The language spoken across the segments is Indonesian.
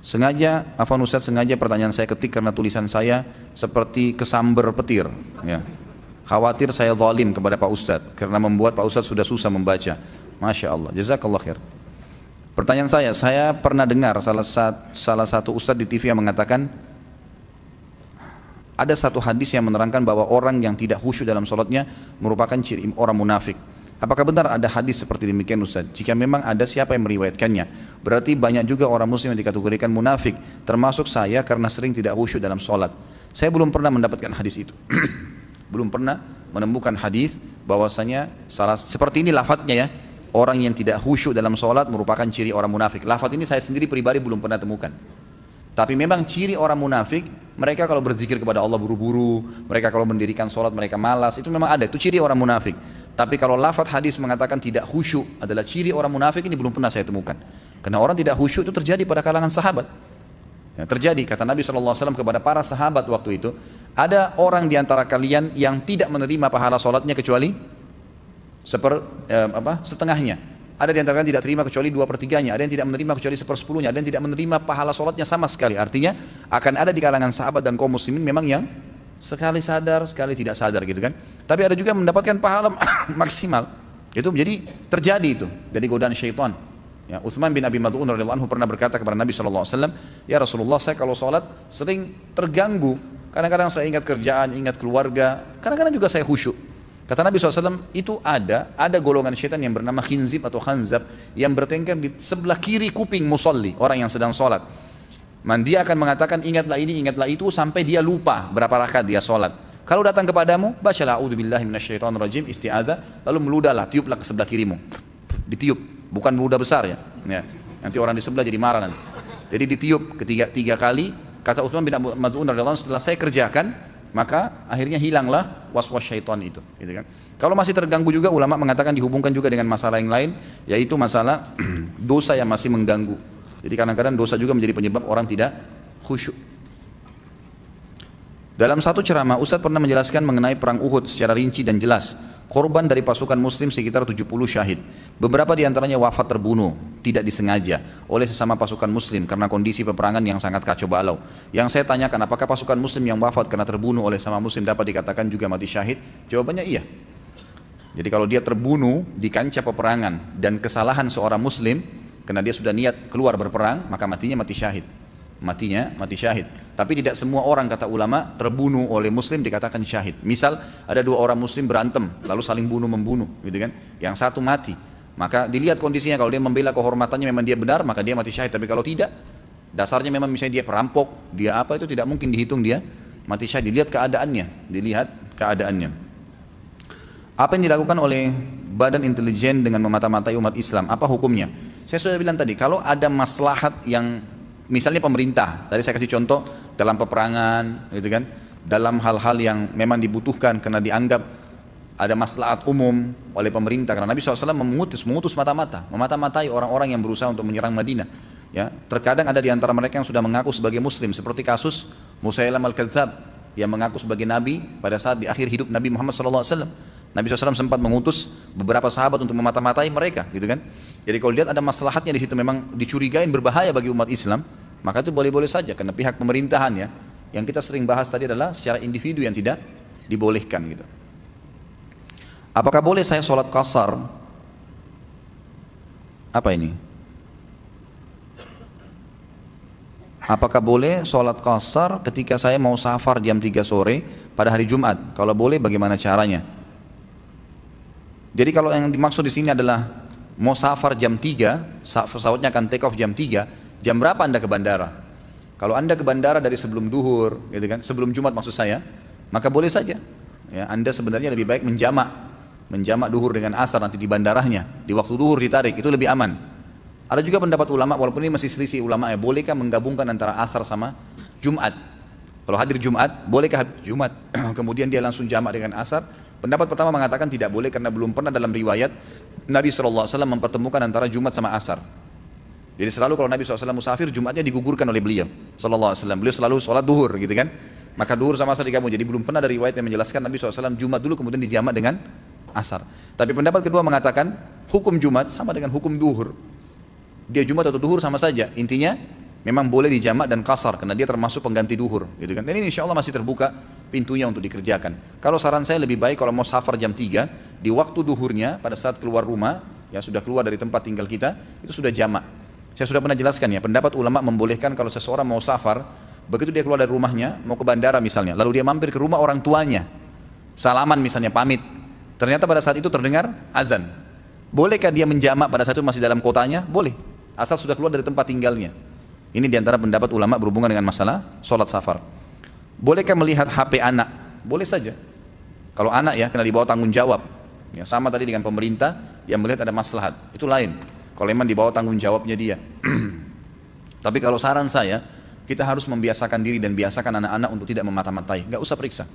Sengaja, Afwan Ustaz, sengaja pertanyaan saya ketik karena tulisan saya seperti kesamber petir. Ya. Khawatir saya zalim kepada Pak Ustaz karena membuat Pak Ustaz sudah susah membaca. Masya Allah, jazakallah khair. Pertanyaan saya pernah dengar salah satu Ustaz di TV yang mengatakan ada satu hadis yang menerangkan bahwa orang yang tidak khusyuk dalam sholatnya merupakan ciri orang munafik. Apakah benar ada hadis seperti demikian Ustaz? Jika memang ada, siapa yang meriwayatkannya? Berarti banyak juga orang muslim yang dikategorikan munafik, termasuk saya karena sering tidak khusyuk dalam sholat. Saya belum pernah mendapatkan hadis itu. Belum pernah menemukan hadis bahwasanya seperti ini lafadznya ya. Orang yang tidak khusyuk dalam sholat merupakan ciri orang munafik. Lafadz ini saya sendiri pribadi belum pernah temukan. Tapi memang ciri orang munafik, mereka kalau berzikir kepada Allah buru-buru, mereka kalau mendirikan sholat mereka malas, itu memang ada, itu ciri orang munafik. Tapi kalau lafadz hadis mengatakan tidak khusyuk adalah ciri orang munafik, ini belum pernah saya temukan. Karena orang tidak khusyuk itu terjadi pada kalangan sahabat. Ya, terjadi, kata Nabi SAW kepada para sahabat waktu itu, ada orang di antara kalian yang tidak menerima pahala sholatnya kecuali setengahnya. Ada di antara kalian tidak terima kecuali 2/3-nya, ada yang tidak menerima kecuali 1/10-nya, ada yang tidak menerima pahala sholatnya sama sekali. Artinya akan ada di kalangan sahabat dan kaum muslimin memang yang sekali sadar, sekali tidak sadar gitu kan. Tapi ada juga mendapatkan pahala maksimal. Itu menjadi terjadi itu dari godaan syaitan. Ya, Utsman bin Abi Mad'un radhiyallahu anhu pernah berkata kepada Nabi SAW, ya Rasulullah, saya kalau sholat sering terganggu. Kadang-kadang saya ingat kerjaan, ingat keluarga, kadang-kadang juga saya khusyuk. Kata Nabi SAW, itu ada golongan syaitan yang bernama khinzib atau khanzab yang bertengkar di sebelah kiri kuping musalli, orang yang sedang sholat. Dia akan mengatakan ingatlah ini, ingatlah itu sampai dia lupa berapa rakaat dia sholat. Kalau datang kepadamu, bacalah a'udzubillahi minasyaitonirrajim, isti'adzah, lalu meludahlah, tiuplah ke sebelah kirimu. Ditiup, bukan meludah besar ya. Nanti orang di sebelah jadi marah nanti. Jadi ditiup tiga kali. Kata Utsman bin Mad'un radhiyallahu anhu, setelah saya kerjakan, maka akhirnya hilanglah waswas syaitan itu, gitu kan. Kalau masih terganggu juga, ulama mengatakan dihubungkan juga dengan masalah yang lain, yaitu masalah dosa yang masih mengganggu. Jadi kadang-kadang dosa juga menjadi penyebab orang tidak khusyuk. Dalam satu ceramah, Ustadz pernah menjelaskan mengenai perang Uhud secara rinci dan jelas. Korban dari pasukan muslim sekitar 70 syahid. Beberapa diantaranya wafat terbunuh, tidak disengaja, oleh sesama pasukan muslim karena kondisi peperangan yang sangat kacau balau. Yang saya tanyakan, apakah pasukan muslim yang wafat karena terbunuh oleh sama muslim dapat dikatakan juga mati syahid? Jawabannya iya. Jadi kalau dia terbunuh di kancah peperangan dan kesalahan seorang muslim, karena dia sudah niat keluar berperang, maka matinya mati syahid. Matinya mati syahid. Tapi tidak semua orang, kata ulama, terbunuh oleh muslim dikatakan syahid. Misal ada dua orang muslim berantem lalu saling bunuh-membunuh gitu kan, yang satu mati, maka dilihat kondisinya. Kalau dia membela kehormatannya memang dia benar, maka dia mati syahid. Tapi kalau tidak, dasarnya memang misalnya dia perampok, dia apa, itu tidak mungkin dihitung dia mati syahid. Dilihat keadaannya. Apa yang dilakukan oleh badan intelijen dengan memata-matai umat Islam, apa hukumnya? Saya sudah bilang tadi, kalau ada maslahat yang misalnya pemerintah, tadi saya kasih contoh dalam peperangan, gitu kan, dalam hal-hal yang memang dibutuhkan karena dianggap ada maslahat umum oleh pemerintah. Karena Nabi SAW mengutus memata-matai orang-orang yang berusaha untuk menyerang Madinah. Ya, terkadang ada di antara mereka yang sudah mengaku sebagai Muslim, seperti kasus Musailam al-Kadzab yang mengaku sebagai Nabi pada saat di akhir hidup Nabi Muhammad SAW. Nabi SAW sempat mengutus beberapa sahabat untuk memata-matai mereka, gitu kan. Jadi kalau lihat ada maslahatnya di situ, memang dicurigain berbahaya bagi umat Islam, maka itu boleh-boleh saja. Karena pihak pemerintahan ya, yang kita sering bahas tadi adalah secara individu yang tidak dibolehkan gitu. Apakah boleh saya sholat qasar? Apa ini? Apakah boleh sholat qasar ketika saya mau safar jam 3 sore pada hari Jumat? Kalau boleh, bagaimana caranya? Jadi kalau yang dimaksud di sini adalah mau safar jam 3, pesawatnya akan take off jam 3, jam berapa Anda ke bandara? Kalau Anda ke bandara dari sebelum duhur, gitu kan, sebelum Jumat maksud saya, maka boleh saja. Ya, Anda sebenarnya lebih baik menjamak duhur dengan asar nanti di bandaranya, di waktu duhur ditarik, itu lebih aman. Ada juga pendapat ulama, walaupun ini masih selisih ulama ya, bolehkah menggabungkan antara asar sama Jumat? Kalau hadir Jumat, bolehkah hadir Jumat kemudian dia langsung jamak dengan asar? Pendapat pertama mengatakan tidak boleh karena belum pernah dalam riwayat Nabi SAW mempertemukan antara Jumat sama asar. Jadi selalu kalau Nabi SAW musafir, Jumatnya digugurkan oleh beliau SAW. Beliau selalu sholat duhur gitu kan. Maka duhur sama asar digabung. Jadi belum pernah ada riwayat yang menjelaskan Nabi SAW Jumat dulu kemudian dijamak dengan asar. Tapi pendapat kedua mengatakan hukum Jumat sama dengan hukum duhur. Dia Jumat atau duhur sama saja. Intinya memang boleh dijamak dan qasar karena dia termasuk pengganti duhur, gitu kan. Dan ini insya Allah masih terbuka pintunya untuk dikerjakan. Kalau saran saya lebih baik kalau mau safar jam 3 di waktu duhurnya pada saat keluar rumah, ya sudah keluar dari tempat tinggal kita, itu sudah jamak. Saya sudah pernah jelaskan ya, pendapat ulama membolehkan kalau seseorang mau safar, begitu dia keluar dari rumahnya, mau ke bandara misalnya, lalu dia mampir ke rumah orang tuanya, salaman misalnya, pamit. Ternyata pada saat itu terdengar azan. Bolehkah dia menjamak pada saat itu masih dalam kotanya? Boleh, asal sudah keluar dari tempat tinggalnya. Ini diantara pendapat ulama berhubungan dengan masalah sholat safar. Bolehkah melihat HP anak? Boleh saja. Kalau anak ya, kena dibawa tanggung jawab. Ya, sama tadi dengan pemerintah yang melihat ada maslahat. Itu lain. Kalau memang dibawa tanggung jawabnya dia. Tapi kalau saran saya, kita harus membiasakan diri dan biasakan anak-anak untuk tidak memata-matai. Gak usah periksa.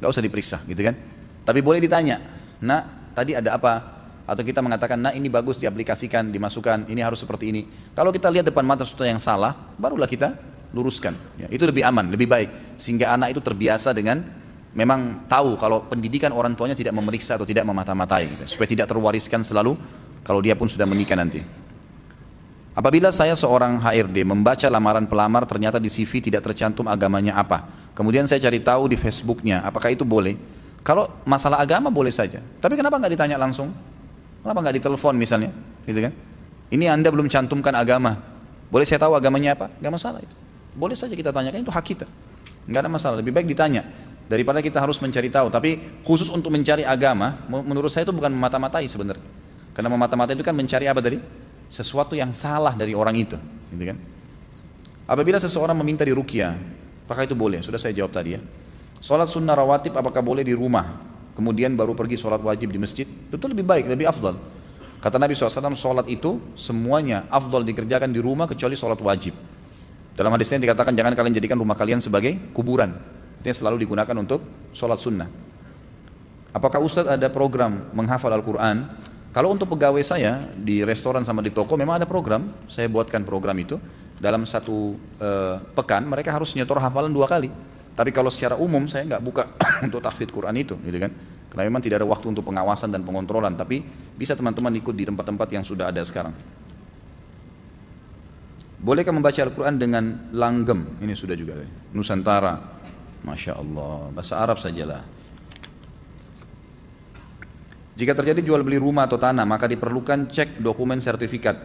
Gak usah diperiksa, gitu kan. Tapi boleh ditanya, nak, tadi ada apa? Atau kita mengatakan, nah ini bagus diaplikasikan, dimasukkan, ini harus seperti ini. Kalau kita lihat depan mata sesuatu yang salah, barulah kita luruskan. Ya, itu lebih aman, lebih baik. Sehingga anak itu terbiasa dengan memang tahu kalau pendidikan orang tuanya tidak memeriksa atau tidak memata-matai. Gitu. Supaya tidak terwariskan selalu kalau dia pun sudah menikah nanti. Apabila saya seorang HRD membaca lamaran pelamar ternyata di CV tidak tercantum agamanya apa. Kemudian saya cari tahu di Facebooknya, apakah itu boleh? Kalau masalah agama boleh saja. Tapi kenapa nggak ditanya langsung? Kenapa nggak ditelepon misalnya, gitu kan? Ini Anda belum cantumkan agama. Boleh saya tahu agamanya apa? Nggak masalah itu. Boleh saja kita tanyakan, itu hak kita. Nggak ada masalah. Lebih baik ditanya daripada kita harus mencari tahu. Tapi khusus untuk mencari agama, menurut saya itu bukan memata-matai sebenarnya. Karena memata-matai itu kan mencari apa tadi? Sesuatu yang salah dari orang itu, gitu kan? Apabila seseorang meminta diruqyah, apakah itu boleh? Sudah saya jawab tadi ya. Sholat sunnah rawatib apakah boleh di rumah? Kemudian baru pergi sholat wajib di masjid, itu lebih baik, lebih afdal. Kata Nabi SAW, sholat itu semuanya afdal dikerjakan di rumah kecuali sholat wajib. Dalam hadisnya dikatakan jangan kalian jadikan rumah kalian sebagai kuburan. Itu selalu digunakan untuk sholat sunnah. Apakah Ustadz ada program menghafal Al-Quran? Kalau untuk pegawai saya di restoran sama di toko memang ada program. Saya buatkan program itu. Dalam satu pekan mereka harus nyetor hafalan 2 kali. Tapi kalau secara umum saya nggak buka untuk tahfidz Quran itu, gitu kan? Karena memang tidak ada waktu untuk pengawasan dan pengontrolan. Tapi bisa teman-teman ikut di tempat-tempat yang sudah ada sekarang. Bolehkah membaca Al-Quran dengan langgam? Ini sudah juga. Nusantara, Masya Allah, bahasa Arab sajalah. Jika terjadi jual beli rumah atau tanah, maka diperlukan cek dokumen sertifikat.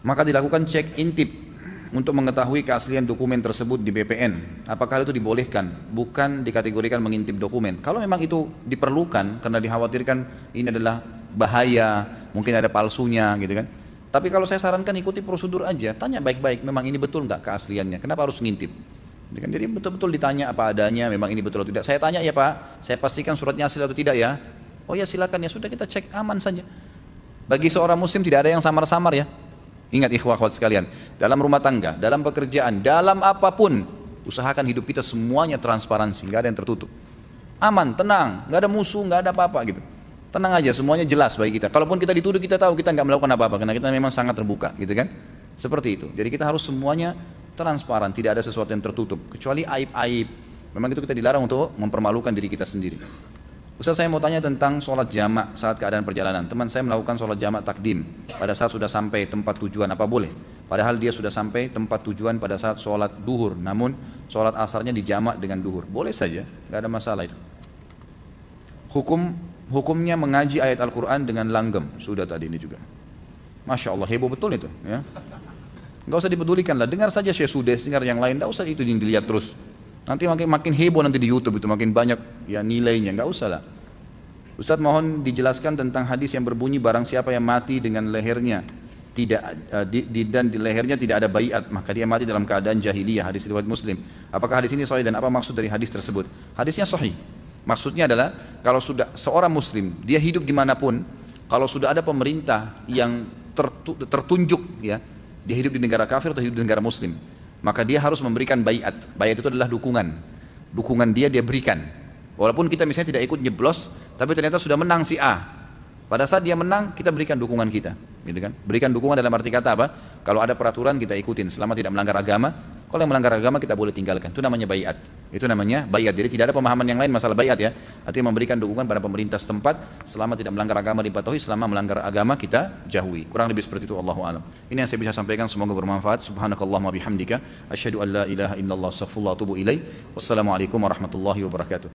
Maka dilakukan cek intip untuk mengetahui keaslian dokumen tersebut di BPN. Apakah itu dibolehkan? Bukan dikategorikan mengintip dokumen. Kalau memang itu diperlukan karena dikhawatirkan ini adalah bahaya, mungkin ada palsunya, gitu kan. Tapi kalau saya sarankan ikuti prosedur aja, tanya baik-baik, memang ini betul nggak keasliannya? Kenapa harus ngintip? Jadi betul-betul ditanya apa adanya, memang ini betul atau tidak. Saya tanya ya Pak, saya pastikan suratnya asli atau tidak ya. Oh ya silakan ya, sudah kita cek, aman saja. Bagi seorang muslim tidak ada yang samar-samar ya. Ingat ikhwah akhwat sekalian, dalam rumah tangga, dalam pekerjaan, dalam apapun, usahakan hidup kita semuanya transparansi, nggak ada yang tertutup. Aman, tenang, nggak ada musuh, nggak ada apa-apa gitu. Tenang aja, semuanya jelas bagi kita. Kalaupun kita dituduh, kita tahu kita nggak melakukan apa-apa karena kita memang sangat terbuka, gitu kan? Seperti itu. Jadi kita harus semuanya transparan, tidak ada sesuatu yang tertutup, kecuali aib-aib. Memang itu kita dilarang untuk mempermalukan diri kita sendiri. Ustaz, saya mau tanya tentang sholat jamak saat keadaan perjalanan. Teman saya melakukan sholat jamak takdim pada saat sudah sampai tempat tujuan, apa boleh? Padahal dia sudah sampai tempat tujuan pada saat sholat duhur, namun sholat asarnya dijamak dengan duhur. Boleh saja, nggak ada masalah itu. Hukumnya mengaji ayat Al-Quran dengan langgam, sudah tadi ini juga. Masya Allah, heboh betul itu. Ya. Nggak usah dipedulikan lah, dengar saja Syekh Sudes, dengar yang lain, nggak usah itu dilihat terus. Nanti makin heboh nanti di YouTube itu, makin banyak ya nilainya, nggak usah lah. Ustadz mohon dijelaskan tentang hadis yang berbunyi barang siapa yang mati dengan lehernya dan di lehernya tidak ada baiat, maka dia mati dalam keadaan jahiliyah. Hadis riwayat Muslim. Apakah hadis ini sahih dan apa maksud dari hadis tersebut? Hadisnya sahih. Maksudnya adalah kalau sudah seorang muslim dia hidup dimanapun, kalau sudah ada pemerintah yang tertunjuk ya, dia hidup di negara kafir atau hidup di negara muslim, maka dia harus memberikan baiat. Baiat itu adalah dukungan dia berikan. Walaupun kita misalnya tidak ikut nyeblos, tapi ternyata sudah menang si A. Pada saat dia menang, kita berikan dukungan kita, gitu kan? Berikan dukungan dalam arti kata apa? Kalau ada peraturan kita ikutin, selama tidak melanggar agama. Kalau yang melanggar agama kita boleh tinggalkan. Itu namanya baiat. Itu namanya baiat. Jadi tidak ada pemahaman yang lain masalah baiat ya. Artinya memberikan dukungan pada pemerintah setempat selama tidak melanggar agama dipatuhi, selama melanggar agama kita jauhi. Kurang lebih seperti itu, Allahu a'lam. Ini yang saya bisa sampaikan, semoga bermanfaat. Subhanakallahumma bihamdika asyhadu an la ilaha illallah astaghfirullah wa atubu ilaik. Wassalamualaikum warahmatullahi wabarakatuh.